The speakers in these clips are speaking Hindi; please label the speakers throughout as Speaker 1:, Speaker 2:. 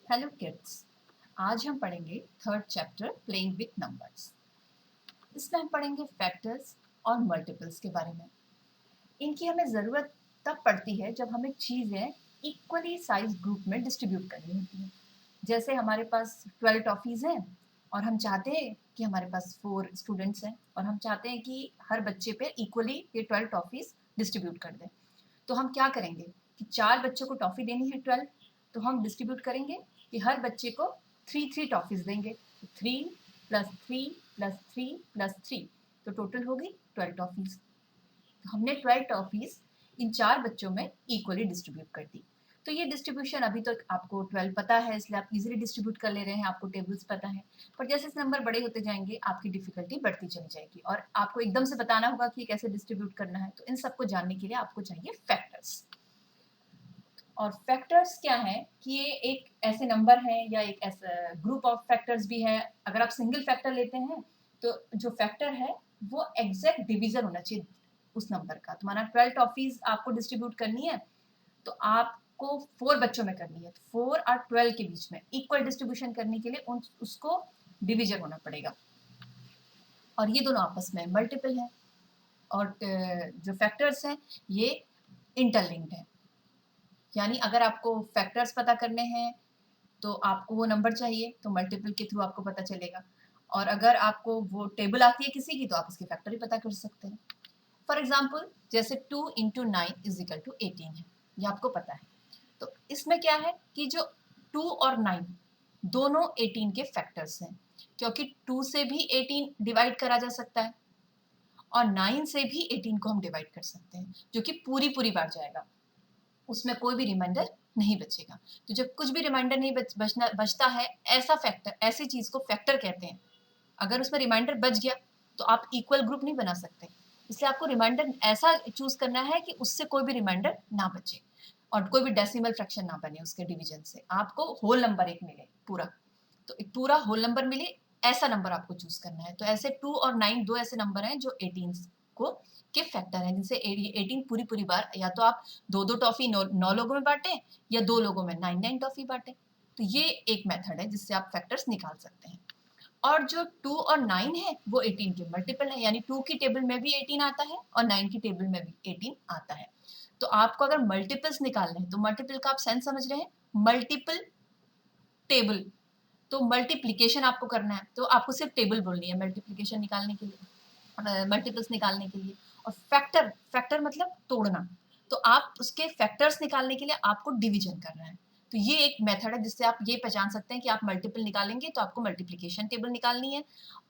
Speaker 1: हेलो किड्स, आज हम पढ़ेंगे third chapter playing with numbers. इसमें हम पढ़ेंगे फैक्टर्स और मल्टीपल्स के बारे में। इनकी हमें ज़रूरत तब पड़ती है जब हमें चीज़ें इक्वली साइज ग्रुप में डिस्ट्रीब्यूट करनी होती हैं। जैसे हमारे पास 12 टॉफ़ीज़ हैं और हम चाहते हैं कि हमारे पास 4 स्टूडेंट्स हैं और हम चाहते हैं कि हर बच्चे पे इक्वली ये 12 टॉफ़ीज़ डिस्ट्रीब्यूट कर दें। तो हम क्या करेंगे कि 4 बच्चों को टॉफ़ी देनी है 12, तो हम डिस्ट्रीब्यूट करेंगे कि हर बच्चे को 3 टॉफ़ीज़ देंगे। 3 प्लस 3 प्लस 3 प्लस 3, तो टोटल होगी 12 टॉफ़ीज़। तो हमने 12 टॉफ़ीज़ इन 4 बच्चों में इक्वली डिस्ट्रीब्यूट कर दी। तो ये डिस्ट्रीब्यूशन अभी तक आपको 12 पता है, इसलिए आप इजीली डिस्ट्रीब्यूट कर ले रहे हैं, आपको टेबल्स पता है। पर जैसे नंबर बड़े होते जाएंगे आपकी डिफिकल्टी बढ़ती चली जाएगी और आपको एकदम से बताना होगा कि कैसे डिस्ट्रीब्यूट करना है। तो इन सबको जानने के लिए आपको चाहिए फैक्टर्स। और फैक्टर्स क्या हैं कि ये एक ऐसे नंबर हैं या एक ऐसा ग्रुप ऑफ फैक्टर्स भी है। अगर आप सिंगल फैक्टर लेते हैं तो जो फैक्टर है वो एग्जैक्ट डिवीजन होना चाहिए उस नंबर का। तो माना 12 टॉफीज आपको डिस्ट्रीब्यूट करनी है तो आपको 4 बच्चों में करनी है, तो 4 और 12 के बीच में इक्वल डिस्ट्रीब्यूशन करने के लिए उसको डिवीजन होना पड़ेगा और ये दोनों आपस में मल्टीपल है। और जो फैक्टर्स हैं ये इंटरलिंक्ड है, यानी अगर आपको फैक्टर्स पता करने हैं तो आपको वो नंबर चाहिए, तो मल्टीपल के थ्रू आपको पता चलेगा। और अगर आपको वो टेबल आती है किसी की तो आप उसकी फैक्टर ही पता कर सकते हैं। फॉर एग्जाम्पल जैसे 2 इंटू 9 इज इक्वल टू 18 है, ये आपको पता है। तो इसमें क्या है कि जो 2 और 9 दोनों 18 के फैक्टर्स हैं, क्योंकि 2 से भी 18 डिवाइड करा जा सकता है और 9 से भी 18 को हम डिवाइड कर सकते हैं, जो कि पूरी पूरी बार जाएगा, उसमें कोई भी रिमाइंडर नहीं बचेगा। तो जब कुछ भी रिमाइंडर नहीं बचता है, ऐसा फैक्टर, ऐसी चीज को फैक्टर कहते हैं। अगर उसमें रिमाइंडर बच गया तो आप इक्वल ग्रुप नहीं बना सकते, इसलिए आपको रिमाइंडर ऐसा चूज करना है कि उससे कोई भी रिमाइंडर ना बचे और कोई भी डेसिमल फ्रैक्शन ना बने उसके डिवीजन से, आपको होल नंबर एक मिले पूरा। तो एक पूरा होल नंबर मिले ऐसा नंबर आपको चूज करना है। तो ऐसे 2 और 9 दो ऐसे नंबर हैं जो 18 को के फैक्टर हैं, जिनसे 18 पूरी पूरी बार या तो आप दो दो टॉफी 9 लोगों में बांटे या 2 लोगों में 9 टॉफी बांटे। तो ये एक मेथड है जिससे आप फैक्टर्स निकाल सकते हैं। और जो 2 और 9 है वो 18 के मल्टीपल है, यानी 2 की टेबल में भी 18 आता है और 9 की टेबल में भी 18 आता है। तो आपको अगर मल्टीपल्स निकालने हैं तो मल्टीपल का आप सेंस समझ रहे हैं, मल्टीपल टेबल, तो मल्टीप्लिकेशन आपको करना है तो आपको सिर्फ टेबल बोलनी है मल्टीप्लिकेशन निकालने के लिए, मल्टीपल्स निकालने के लिए। और फैक्टर, फैक्टर मतलब तोड़ना, तो आप उसके फैक्टर्स निकालने के लिए आपको डिवीजन करना है। तो ये एक मेथड है जिससे आप ये पहचान सकते हैं कि आप मल्टीपल निकालेंगे तो आपको मल्टीप्लिकेशन टेबल निकालनी है,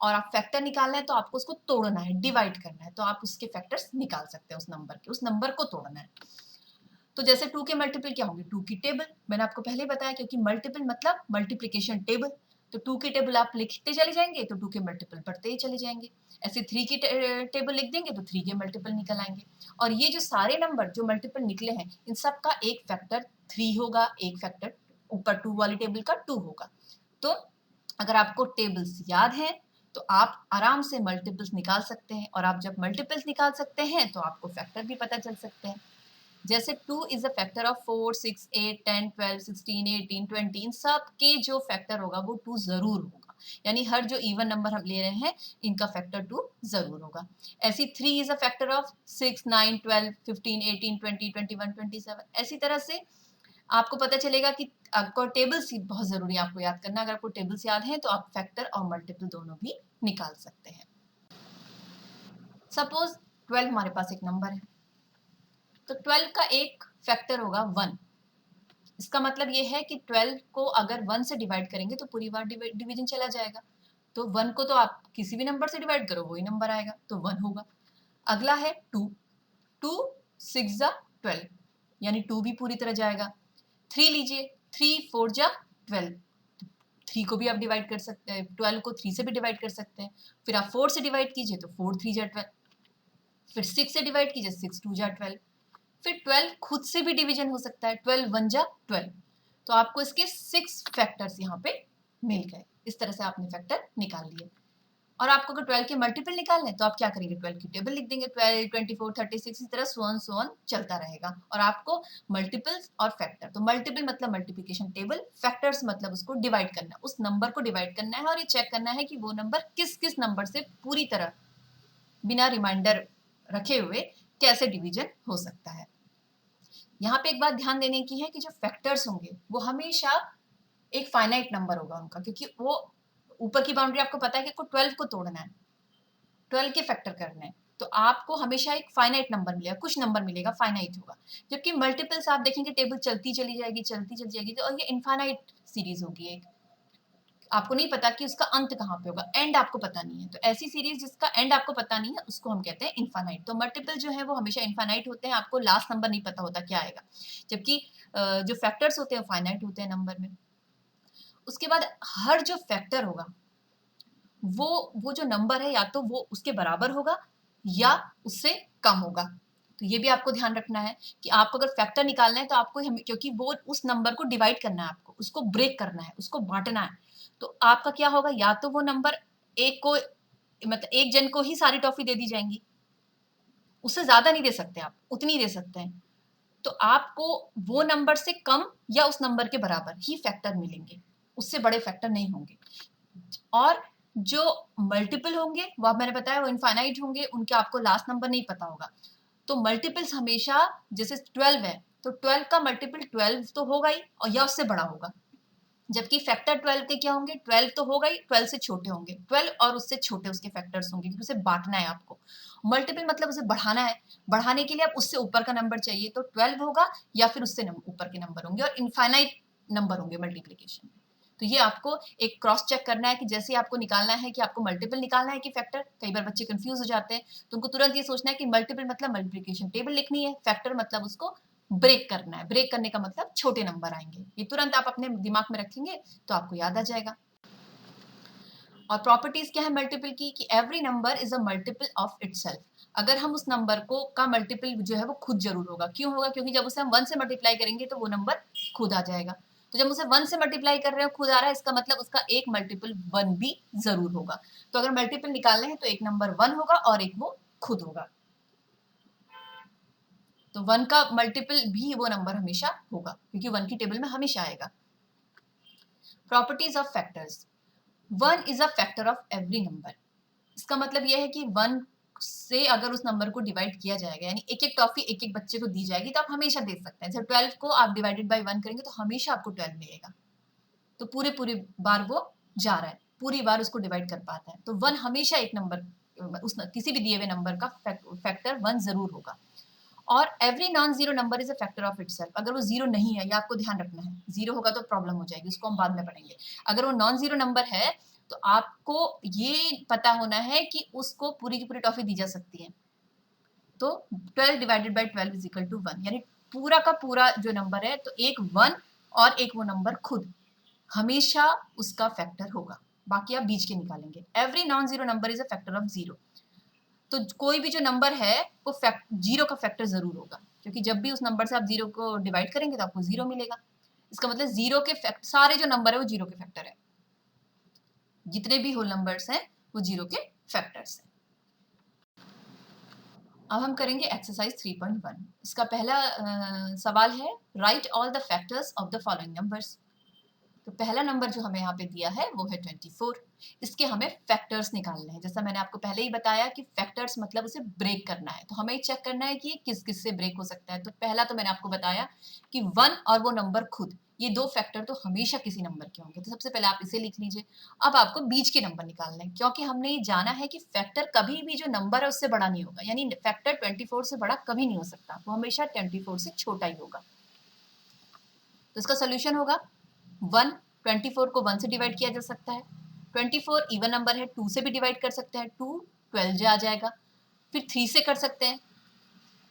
Speaker 1: और आप फैक्टर निकालना है तो आपको उसको तोड़ना है, डिवाइड करना है, तो आप उसके फैक्टर्स निकाल सकते हैं उस नंबर के, उस नंबर को तोड़ना है। तो जैसे 2 के मल्टीपल क्या होंगे, 2 की टेबल, मैंने आपको पहले बताया, क्योंकि मल्टीपल मतलब मल्टीप्लिकेशन टेबल। तो 2 की टेबल आप लिखते चले जाएंगे तो 2 के मल्टीपल बढ़ते ही चले जाएंगे। ऐसे 3 की टेबल लिख देंगे तो 3 के मल्टीपल निकल आएंगे। और ये जो सारे नंबर जो मल्टीपल निकले हैं इन सब का एक फैक्टर 3 होगा, एक फैक्टर ऊपर 2 वाली टेबल का 2 होगा। तो अगर आपको टेबल्स याद है तो आप आराम से मल्टीपल्स निकाल सकते हैं, और आप जब मल्टीपल्स निकाल सकते हैं तो आपको फैक्टर भी पता चल सकते हैं। जैसे 2 इज अ फैक्टर ऑफ 4, 6, 8, 10, 12, 16, 18, 20, इन सब के जो फैक्टर होगा वो 2 जरूर होगा, यानी हर जो इवन नंबर हम ले रहे हैं इनका फैक्टर 2 जरूर होगा। ऐसी 3 इज अ फैक्टर ऑफ 6, 9, 12, 15, 18, 20, 21, 27। ऐसी तरह से आपको पता चलेगा कि आपको टेबल्स ही बहुत जरूरी है आपको याद करना। अगर आपको टेबल्स याद है तो आप फैक्टर और मल्टीपल दोनों भी निकाल सकते हैं। सपोज 12 हमारे पास एक नंबर है, तो 12 का एक फैक्टर होगा 1। इसका मतलब ये है कि 12 को अगर 1 से डिवाइड करेंगे तो पूरी बार डिवीजन चला जाएगा। तो 1 को तो आप किसी भी नंबर से डिवाइड करो वही नंबर आएगा, तो 1 होगा। अगला है 2, 2 6 जा 12, यानी 2 भी पूरी तरह जाएगा। 3 लीजिए, 3 4 जा 12, 3 को भी आप डिवाइड कर सकते हैं, 12 को 3 से भी डिवाइड कर सकते हैं। फिर आप 4 से डिवाइड कीजिए तो 4 3 जा 12, फिर 6 से डिवाइड कीजिए 6 2 जा 12। फिर 12 खुद से भी डिवीजन हो सकता है, 12 1 जा 12। तो आपको इसके 6 फैक्टर्स यहाँ पे मिल गए। इस तरह से आपने फैक्टर निकाल लिए। और आपको अगर 12 के मल्टीपल निकालने हैं तो आप क्या करेंगे, 12 की टेबल लिख देंगे, 12, 24, 36 इसी तरह सो ऑन चलता रहेगा। और आपको मल्टीपल्स और फैक्टर, तो मल्टीपल मतलब मल्टीप्लिकेशन टेबल, फैक्टर्स मतलब उसको डिवाइड करना, उस नंबर को डिवाइड करना है और ये चेक करना है कि वो नंबर किस किस नंबर से पूरी तरह बिना रिमाइंडर रखे हुए कैसे डिवीजन हो सकता है। यहाँ पे एक बात ध्यान देने की है कि जो फैक्टर्स होंगे वो हमेशा एक फाइनाइट नंबर होगा उनका, क्योंकि वो ऊपर की बाउंड्री आपको पता है कि 12 को तोड़ना है, 12 के फैक्टर करने हैं, तो आपको हमेशा एक फाइनाइट नंबर मिलेगा, कुछ नंबर मिलेगा, फाइनाइट होगा। जबकि मल्टीपल्स आप देखेंगे टेबल चलती चली जाएगी, चलती चली जाएगी, तो ये इनफाइनाइट सीरीज होगी एक, आपको नहीं पता कि उसका अंत कहाँ पे होगा, एंड आपको पता नहीं है। तो ऐसी सीरीज जिसका एंड आपको पता नहीं है उसको हम कहते हैं इनफाइनाइट। तो मल्टीपल जो है वो हमेशा इनफाइनाइट होते हैं, आपको लास्ट नंबर नहीं पता होता क्या आएगा, जबकि जो फैक्टर्स होते हैं फाइनाइट होते हैं नंबर में। उसके बाद हर जो फैक्टर होगा वो जो नंबर है या तो वो उसके बराबर होगा या उससे कम होगा। तो ये भी आपको ध्यान रखना है कि आपको अगर फैक्टर निकालना है तो आपको क्योंकि वो उस नंबर को डिवाइड करना है, आपको उसको ब्रेक करना है, उसको बांटना है। तो आपका क्या होगा, या तो वो नंबर एक को मतलब एक जन को ही सारी टॉफी दे दी जाएंगी, उससे ज्यादा नहीं दे सकते, आप उतनी दे सकते हैं। तो आपको वो नंबर से कम या उस नंबर के बराबर ही फैक्टर मिलेंगे, उससे बड़े फैक्टर नहीं होंगे। और जो मल्टीपल होंगे वो मैंने बताया वो इनफाइनाइट होंगे, उनके आपको लास्ट नंबर नहीं पता होगा। तो मल्टीपल्स हमेशा, जैसे 12 है तो 12 का मल्टीपल 12 तो होगा ही और या उससे बड़ा होगा, जबकि फैक्टर 12 के क्या होंगे, 12 तो होगा ही, 12 से छोटे होंगे, 12 और उससे छोटे उसके फैक्टर्स होंगे, क्योंकि उसे बांटना है आपको। मल्टीपल मतलब उसे बढ़ाना है, बढ़ाने के लिए अब उससे ऊपर का नंबर चाहिए, तो 12 होगा या फिर उससे ऊपर के नंबर होंगे, और इनफाइनाइट नंबर होंगे मल्टीप्लीकेशन में। तो ये आपको एक क्रॉस चेक करना है कि जैसे आपको निकालना है कि आपको मल्टीपल निकालना है कि फैक्टर, कई बार बच्चे कंफ्यूज हो जाते हैं, तो उनको तुरंत ये सोचना है कि मल्टीपल मतलब मल्टीप्लिकेशन टेबल लिखनी है, फैक्टर मतलब उसको ब्रेक करना है, ब्रेक करने का मतलब छोटे नंबर आएंगे। ये तुरंत आप अपने दिमाग में रखेंगे तो आपको याद आ जाएगा। और प्रॉपर्टीज क्या है मल्टीपल की, कि every number is a multiple of itself. अगर हम उस नंबर को का मल्टीपल जो है वो खुद जरूर होगा। क्यों होगा, क्योंकि जब उसे हम 1 से मल्टीप्लाई करेंगे तो वो नंबर खुद आ जाएगा। तो जब उसे 1 से मल्टीप्लाई कर रहे हो खुद आ रहा है, इसका मतलब उसका एक मल्टीपल 1 भी जरूर होगा। तो अगर मल्टीपल निकालने हैं तो एक नंबर 1 होगा और एक वो खुद होगा। तो 1 का मल्टीपल भी वो नंबर हमेशा होगा, क्योंकि 1 की टेबल में हमेशा आएगा। Properties of factors, 1 is a factor of every number. इसका मतलब यह है कि 1 से अगर उस नंबर को डिवाइड किया जाएगा, यानी एक एक टॉफी एक एक बच्चे को दी जाएगी, तो आप हमेशा दे सकते हैं। जब 12 को आप डिवाइडेड बाय 1 करेंगे तो हमेशा आपको 12 मिलेगा। तो पूरे पूरे बार वो जा रहा है, पूरी बार उसको डिवाइड कर पाता है। तो 1 हमेशा एक नंबर किसी भी दिए हुए नंबर का फैक्टर 1 जरूर होगा। और every non zero number is a factor of itself. अगर वो जीरो नहीं है, या आपको ध्यान रखना है, जीरो होगा तो प्रॉब्लम हो जाएगी, उसको हम बाद में पढ़ेंगे। अगर वो नॉन जीरो नंबर है तो आपको ये पता होना है कि उसको पूरी की पूरी टॉफी दी जा सकती है। तो 12 divided by 12 is equal to 1, यानी पूरा का पूरा जो नंबर है तो एक 1 और एक वो नंबर खुद हमेशा उसका फैक्टर होगा। बाकी आप बीच के निकालेंगे। Every non zero number is a factor of zero. तो कोई भी जो नंबर है वो जीरो का फैक्टर जरूर होगा, क्योंकि जब भी उस नंबर से आप जीरो को डिवाइड करेंगे तो आपको जीरो मिलेगा। इसका मतलब जीरो के सारे जो नंबर है वो जीरो के फैक्टर है, जितने भी होल नंबर्स हैं वो जीरो के फैक्टर्स हैं। अब हम करेंगे एक्सरसाइज 3.1। इसका पहला सवाल है, right all the factors of the following numbers. तो पहला नंबर जो हमें यहाँ पे दिया है वो है 24। इसके हमें फैक्टर्स निकालने हैं। जैसा मैंने आपको पहले ही बताया कि फैक्टर्स मतलब उसे ब्रेक करना है, तो हमें चेक करना है कि ये किस किस से ब्रेक हो सकता है। तो पहला तो मैंने आपको बताया कि 1 और वो नंबर खुद, ये दो फैक्टर तो हमेशा किसी नंबर के होंगे। तो सबसे पहले आप इसे लिख लीजिए। अब आपको बीच के नंबर निकालने हैं, क्योंकि हमने ये जाना है कि फैक्टर कभी भी जो नंबर है उससे बड़ा नहीं होगा, यानी फैक्टर 24 से बड़ा कभी नहीं हो सकता, वो हमेशा 24 से छोटा ही होगा। तो इसका सोल्यूशन होगा 1, 24 को 1 से डिवाइड किया जा सकता है। 24 इवन नंबर है, 2 से भी डिवाइड कर सकते हैं, 2 12 आ जाएगा। फिर 3 से कर सकते हैं,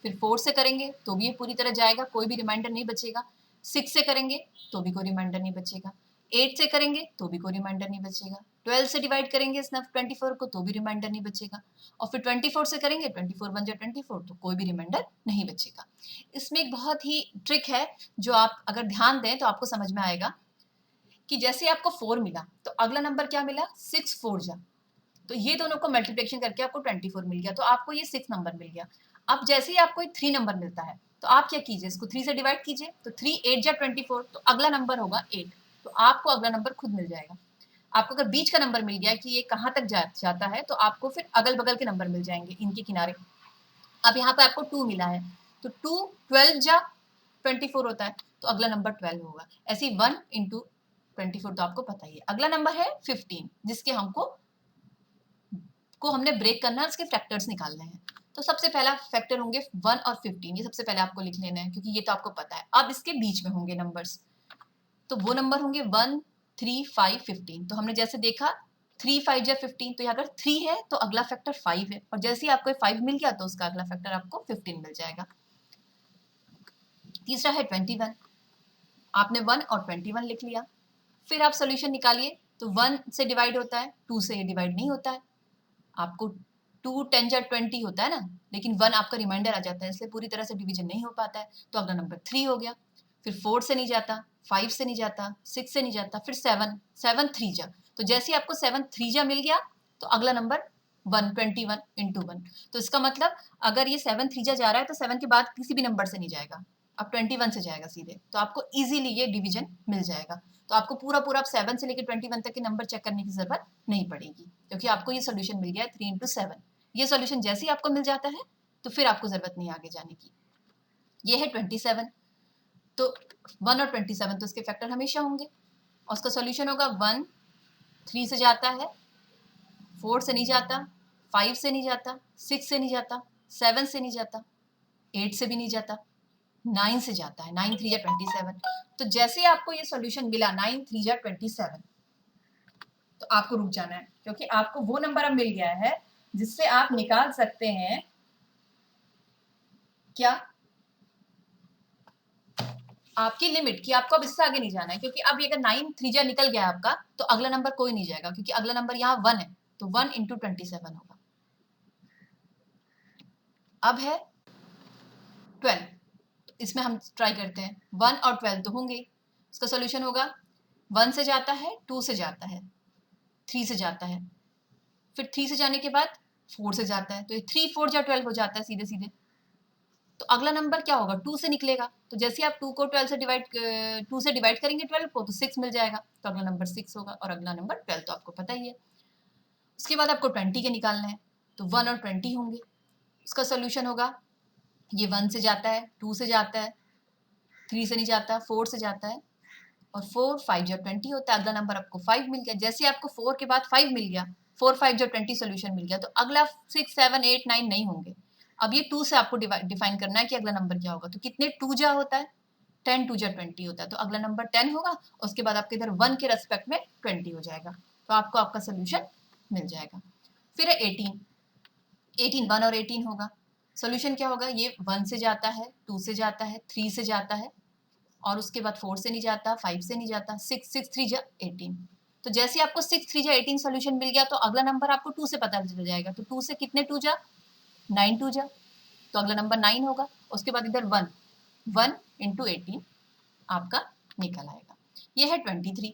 Speaker 1: फिर 4 से करेंगे तो भी ये पूरी तरह जाएगा, कोई भी रिमाइंडर नहीं बचेगा। 6 से करेंगे तो भी कोई रिमाइंडर नहीं बचेगा। 8 से करेंगे तो भी कोई रिमाइंडर नहीं बचेगा। 12 से डिवाइड करेंगे इस 24 को तो भी रिमाइंडर नहीं बचेगा। और फिर 24 से करेंगे, 24 बन जाए 24, तो कोई भी रिमाइंडर नहीं बचेगा। इसमें एक बहुत ही ट्रिक है जो आप अगर ध्यान दें तो आपको समझ में आएगा कि जैसे आपको 4 मिला तो अगला नंबर क्या मिला, 6 4 जा, तो ये दोनों को मल्टीप्लिकेशन करके आपको 24 मिल गया, तो आपको ये 6 नंबर मिल गया। अब जैसे ही आपको 3 नंबर मिलता है तो आप क्या कीजिए, इसको 3 से डिवाइड कीजिए, तो 3 8 जा 24, तो अगला नंबर होगा 8, तो आपको अगला नंबर खुद मिल जाएगा। आपको अगर बीच का नंबर मिल गया कि ये कहाँ तक जाता है, तो आपको फिर अगल बगल के नंबर मिल जाएंगे इनके किनारे। अब यहाँ पे आपको 2 मिला है, तो 2 12 जा 24 होता है, तो अगला नंबर 12 होगा। ऐसे ही 1 इंटू 24 तो आपको पता ही है। अगला नंबर है 15, जिसके हमने ब्रेक करना है, उसके फैक्टर्स निकालने हैं। तो सबसे पहला फैक्टर होंगे 1 और 15, ये सबसे पहले आपको लिख लेना है क्योंकि ये तो आपको पता है। अब इसके बीच में होंगे नंबर्स, तो वो नंबर होंगे 1 3 5 15। तो हमने जैसे देखा 3 5 जा 15, तो अगर 3 है तो अगला फैक्टर 5 है, और जैसे ही आपको 5 मिल गया तो उसका अगला फैक्टर आपको 15 मिल जाएगा। तीसरा है 21, आपने 1 और 21 लिख लिया। फिर आप सोल्यूशन निकालिए, तो 1 से डिवाइड होता है, 2 से ये डिवाइड नहीं होता है। आपको 2 10 जा 20 होता है ना, लेकिन 1 आपका रिमाइंडर आ जाता है, इसलिए पूरी तरह से डिवीजन नहीं हो पाता है, तो अगला नंबर 3 हो गया। फिर 4 से नहीं जाता, 5 से नहीं जाता, 6 से नहीं जाता, फिर 7 3 जा, तो जैसे ही आपको 7 3 जा मिल गया तो अगला नंबर 1 21 इंटू 1। तो इसका मतलब अगर ये 7 3 जा रहा है तो 7 के बाद किसी भी नंबर से नहीं जाएगा, अब 21 से जाएगा सीधे, तो आपको इजीली ये डिवीजन मिल जाएगा। तो आपको पूरा पूरा 7 से लेकर 21 तक के नंबर चेक करने की जरूरत नहीं पड़ेगी, क्योंकि आपको ये सोल्यूशन मिल गया है 3 इंटू 7। ये सोल्यूशन जैसे ही आपको मिल जाता है तो फिर आपको जरूरत नहीं आगे जाने की। ये है 27, तो 1 और 27 तो इसके फैक्टर हमेशा होंगे, और उसका सोल्यूशन होगा 1 3 से जाता है, 4 से नहीं जाता, 5 से नहीं जाता, 6 से नहीं जाता, 7 से नहीं जाता, 8 से भी नहीं जाता, 9 से जाता है, 9 3 जा 27। तो जैसे ही आपको ये सोल्यूशन मिला 9 3 जा 27, तो आपको रुक जाना है, क्योंकि आपको वो नंबर अब मिल गया है जिससे आप निकाल सकते हैं क्या, आपकी लिमिट, कि आपको अब इससे आगे नहीं जाना है, क्योंकि अब अगर 9 3 जा निकल गया आपका तो अगला नंबर कोई नहीं जाएगा, क्योंकि अगला नंबर यहाँ 1 है, तो 1 इंटू 27 होगा। अब है 12, इसमें हम ट्राई करते हैं, 1 और 12 तो होंगे, इसका सोल्यूशन होगा 1 से जाता है, 2 से जाता है, 3 से जाता है, फिर 3 से जाने के बाद 4 से जाता है, तो ये 3 4 जा 12 हो जाता है सीधे सीधे। तो अगला नंबर क्या होगा, 2 से निकलेगा, तो जैसे आप 2 को 12 से टू से डिवाइड करेंगे 12 को, तो 6 मिल जाएगा, तो अगला नंबर 6 होगा, और अगला नंबर 12 तो आपको पता ही है। उसके बाद आपको 20 के निकालना है, तो 1 और 20 होंगे, उसका सोल्यूशन होगा ये 1 से जाता है, 2 से जाता है, 3 से नहीं जाता, 4 से जाता है, और 4 5 जा 20 होता है, अगला नंबर आपको 5 मिल गया। जैसे आपको 4 के बाद 5 मिल गया, 4 5 जा 20 सोल्यूशन मिल गया, तो अगला 6 7 8 9 नहीं होंगे। अब ये 2 से आपको डिफाइन करना है कि अगला नंबर क्या होगा, तो कितने 2 जा होता है, 10 2 जा 20 होता है, तो अगला नंबर 10 होगा, उसके बाद आपके इधर 1 के रेस्पेक्ट में 20 हो जाएगा, तो आपको आपका सोल्यूशन मिल जाएगा। फिर है 18, 18 1 और 18 होगा, सोल्यूशन क्या होगा, ये 1 से जाता है, 2 से जाता है, 3 से जाता है, और उसके बाद 4 से नहीं जाता, 5 से नहीं जाता, 6 6 3 जा 18। तो जैसे आपको 6 3 जा 18 सोल्यूशन मिल गया, तो अगला नंबर आपको 2 से पता चल जाएगा, तो 2 से कितने 2 जा 9 2 जा, तो अगला नंबर 9 होगा, उसके बाद इधर 1 1 इंटू 18 आपका निकल आएगा। ये है 23।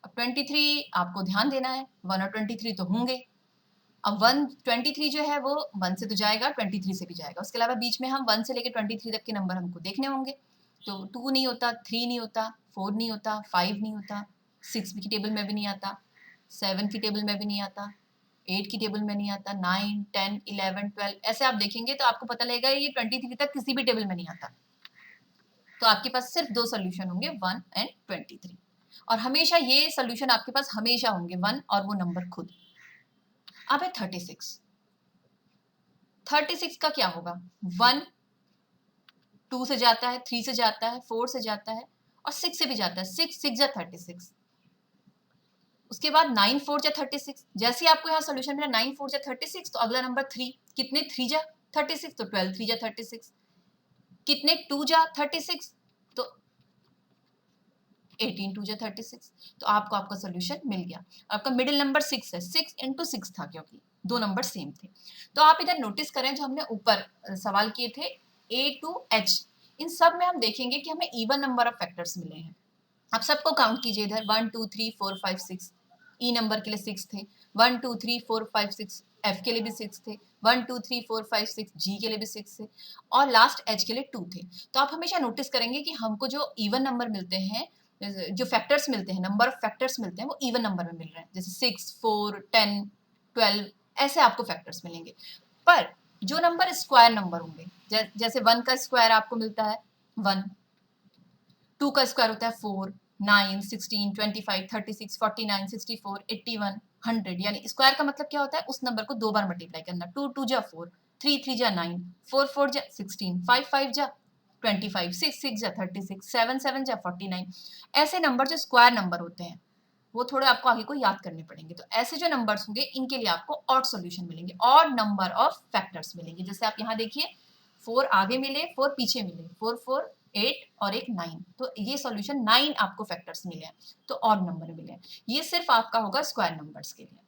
Speaker 1: अब 23 आपको ध्यान देना है, 1 और 23 तो होंगे। अब 1 23 जो है वो 1 से तो जाएगा, 23 से भी जाएगा, उसके अलावा बीच में हम 1 से लेकर 23 तक के नंबर हमको देखने होंगे, तो 2 नहीं होता, 3 नहीं होता, 4 नहीं होता, 5 नहीं होता, 6 की टेबल में भी नहीं आता, 7 की टेबल में भी नहीं आता, 8 की टेबल में नहीं आता, 9 10 11 12, ऐसे आप देखेंगे तो आपको पता लगेगा ये 23 तक किसी भी टेबल में नहीं आता। तो आपके पास सिर्फ 2 सोल्यूशन होंगे, 1 एंड 23, और हमेशा ये सोल्यूशन आपके पास हमेशा होंगे 1 और वो नंबर खुद। अब है 36, 36 का क्या होगा, 1 2 से जाता है, 3 से जाता है, 4 से जाता है, और 6 से भी जाता है, 6 6 जा 36, उसके बाद 9 4 जा 36, जैसे आपको यहाँ सोल्यूशन मिला 9 4 जा 36, तो अगला नंबर 3, कितने 3 जा 36, तो 12 3 जा 36, कितने 2 जा 36, तो 18 2 जा 36, तो आपको आपका सोल्यूशन मिल गया। आपका मिडिल नंबर 6 है, 6 इंटू 6 था, क्योंकि दो नंबर सेम थे। तो आप इधर नोटिस करें, जो हमने ऊपर सवाल किए थे A to H, इन सब में हम देखेंगे कि हमें इवन नंबर ऑफ फैक्टर्स मिले हैं। आप सबको काउंट कीजिए इधर, 1 2 3 4 5 6, ई नंबर के लिए 6 थे, 1 2 3 4 5 6 एफ के लिए भी 6 थे, 1 2 3 4 5 6 जी के लिए भी 6 थे और लास्ट एच के लिए 2 थे। तो आप हमेशा नोटिस करेंगे कि हमको जो इवन नंबर मिलते हैं, जो फैक्टर्स मिलते हैं, नंबर ऑफ फैक्टर्स मिलते हैं, वो इवन नंबर में मिल रहे हैं। जैसे 6 4 10 12 ऐसे आपको फैक्टर्स मिलेंगे। पर जो नंबर स्क्वायर नंबर होंगे, जैसे 1 का स्क्वायर आपको मिलता है 1, 2 का स्क्वायर होता है 4, 9 16 25 36 49 64 81 100, यानी स्क्वायर का मतलब क्या होता है, उस नंबर को दो बार मल्टीप्लाई करना। 2 2 जा 4, 3 3 जा 9, 4 4 जा 16, 5 5 जा 25, 6 6 जा 36, 7 7 जा 49। ऐसे नंबर जो स्क्वायर नंबर होते हैं वो थोड़े आपको आगे को याद करने पड़ेंगे। तो ऐसे जो नंबर्स होंगे इनके लिए आपको ऑड सॉल्यूशन मिलेंगे, ऑड नंबर ऑफ फैक्टर्स मिलेंगे। जैसे आप यहाँ देखिए 4 आगे मिले, 4 पीछे मिले, 4 4 8 और एक 9, तो ये सॉल्यूशन 9 आपको फैक्टर्स मिले हैं, तो ऑड नंबर मिले हैं। ये सिर्फ आपका होगा स्क्वायर नंबर्स के लिए।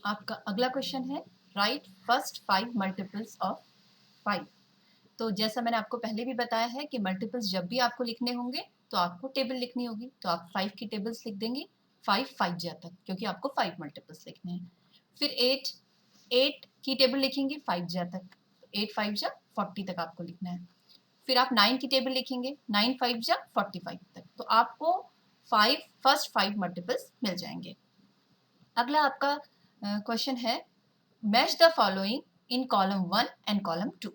Speaker 1: आपका अगला क्वेश्चन है राइट फर्स्ट 5 मल्टीपल्स ऑफ 5। तो जैसा मैंने आपको पहले भी बताया है कि मल्टीपल्स जब भी आपको लिखने होंगे तो आपको टेबल लिखनी होगी, तो आप 5 की टेबल्स लिख देंगे 5 5 जा तक, क्योंकि आपको 5 मल्टीपल्स लिखने हैं। फिर 8 की टेबल लिखेंगे 5 जा तक, 8 5 जा 40 तक आपको लिखना है। फिर आप 9 की टेबल लिखेंगे 9 5 जा 45 तक, तो आपको 5 फर्स्ट 5 मल्टीपल्स मिल जाएंगे। अगला आपका क्वेश्चन है match the following in column 1 and column 2।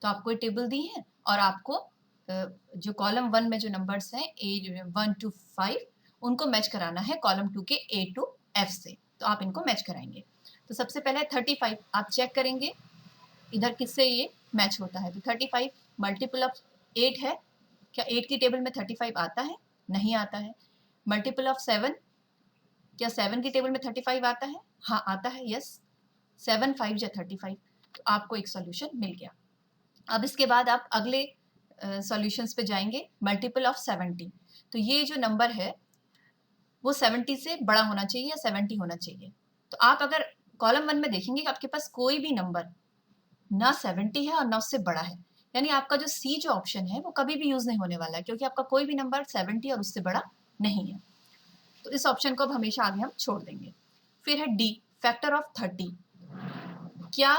Speaker 1: तो आपको टेबल दी है और आपको जो कॉलम 1 में जो नंबर्स हैं ए 1 to 5 उनको मैच कराना है कॉलम 2 के ए टू एफ से। तो आप इनको मैच कराएंगे। तो सबसे पहले 35 आप चेक करेंगे इधर किससे ये मैच होता है। तो 35 मल्टीपल ऑफ 8 है, क्या 8 की टेबल में 35 आता है? नहीं आता है। मल्टीपल ऑफ 7, क्या 7 की टेबल में 35 आता है? हाँ आता है, यस। 7 5 जा 35, तो आपको एक सॉल्यूशन मिल गया। अब इसके बाद आप अगले सॉल्यूशंस पे जाएंगे। मल्टीपल ऑफ 70, तो ये जो नंबर है वो 70 से बड़ा होना चाहिए या 70 होना चाहिए। तो आप अगर कॉलम 1 में देखेंगे कि आपके पास कोई भी नंबर ना 70 है और ना उससे बड़ा है, यानी आपका जो सी जो ऑप्शन है वो कभी भी यूज नहीं होने वाला है, क्योंकि आपका कोई भी नंबर 70 और उससे बड़ा नहीं है। तो इस ऑप्शन को अब हमेशा आगे हम छोड़ देंगे। फिर है डी फैक्टर ऑफ 30। क्या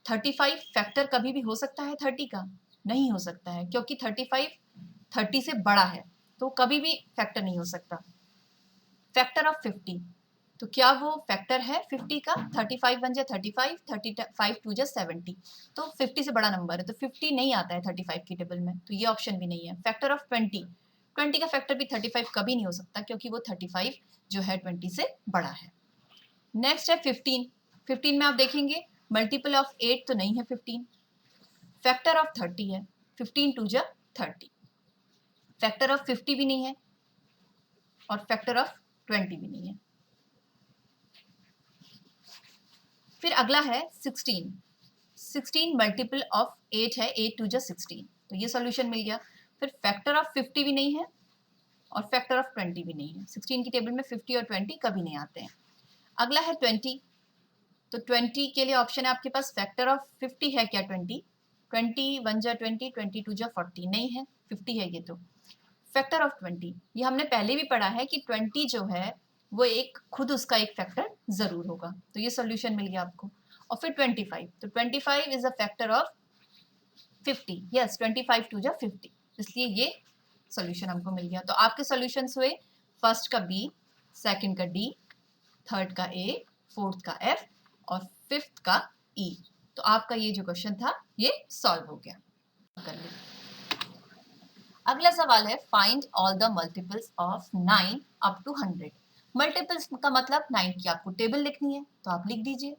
Speaker 1: 35 फैक्टर कभी भी हो सकता है 30 का? नहीं हो सकता है, क्योंकि 35 30 से बड़ा है, तो कभी भी फैक्टर नहीं हो सकता। फैक्टर ऑफ 50, तो क्या वो फैक्टर है 50 का? 35 1 जा 35, 35 2 जा 70, तो 50 से बड़ा नंबर है, तो 50 नहीं आता है 35 की टेबल में, तो ये ऑप्शन भी नहीं है। फैक्टर ऑफ 20, 20 का फैक्टर भी 35 कभी नहीं हो सकता, क्योंकि वो 35 जो है 20 से बड़ा है। नेक्स्ट है 15। 15 में आप देखेंगे मल्टीपल ऑफ 8 तो नहीं है 15, फैक्टर ऑफ 30 है, 15 2 जा 30, फैक्टर ऑफ 50 भी नहीं है और फैक्टर ऑफ 20 भी नहीं है। फिर अगला है 16। 16 मल्टीपल ऑफ 8 है, 8 2 जा 16, तो ये सॉल्यूशन मिल गया। फिर फैक्टर ऑफ 50 भी नहीं है और फैक्टर ऑफ 20 भी नहीं है। 16 की टेबल में 50 और 20 कभी नहीं आते हैं। अगला है 20। तो 20 के लिए ऑप्शन है आपके पास फैक्टर ऑफ 50 है क्या? 20 20 1 जा 20, 20 2 जा 40, नहीं है, 50 है ये। तो फैक्टर ऑफ 20, ये हमने पहले भी पढ़ा है कि 20 जो है वो एक खुद उसका एक फैक्टर जरूर होगा, तो ये सॉल्यूशन मिल गया आपको। और फिर 25, तो 25 is a factor of 50, yes 25 2 जा 50, इसलिए ये सॉल्यूशन हमको मिल गया। तो आपके सॉल्यूशंस हुए फर्स्ट का बी, सेकंड का डी, थर्ड का ए, फोर्थ का एफ और फिफ्थ का ई। तो आपका ये जो क्वेश्चन था ये सॉल्व हो गया। कर ले। अगला सवाल है find all the multiples of 9 up to 100। Multiples का मतलब 9 की आपको टेबल लिखनी है, तो आप लिख दीजिए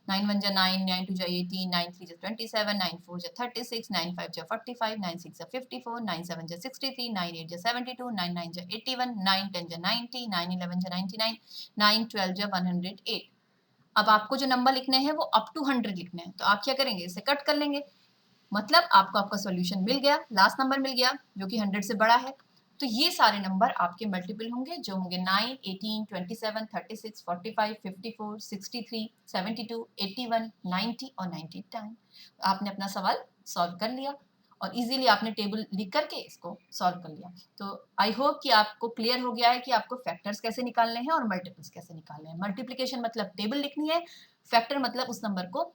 Speaker 1: 9 1 जा 9, 9 2 जा 18, 9 3 जा 27, 9 4 जा 36, 9 5 जा 45, 9 6 जा 54, 9 7 जा 63, 9 8 जा 72, 9 9 जा 81, 9 10 जा 90, 9 11 जा 99, 9 12 जा 108। अब आपको जो नंबर लिखने हैं वो अप टू 100 लिखने हैं, तो आप क्या करेंगे, इसे कट कर लेंगे। मतलब आपको आपका सॉल्यूशन मिल गया, लास्ट नंबर मिल गया जो कि 100 से बड़ा है। तो ये सारे नंबर आपके मल्टीपल होंगे, जो होंगे 9 18 27 36 45 54 63 72 81 90 और 99। आपने अपना सवाल सॉल्व कर लिया और इजीली आपने टेबल लिख करके इसको सॉल्व कर लिया। तो आई होप कि आपको क्लियर हो गया है कि आपको फैक्टर्स कैसे निकालने हैं और मल्टीपल्स कैसे निकालने हैं। मल्टीप्लिकेशन मतलब टेबल लिखनी है, फैक्टर मतलब उस नंबर को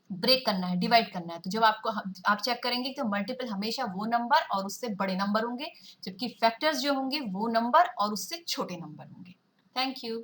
Speaker 1: ब्रेक करना है, डिवाइड करना है। तो जब आप चेक करेंगे तो मल्टीपल हमेशा वो नंबर और उससे बड़े नंबर होंगे, जबकि फैक्टर्स जो होंगे वो नंबर और उससे छोटे नंबर होंगे। Thank you.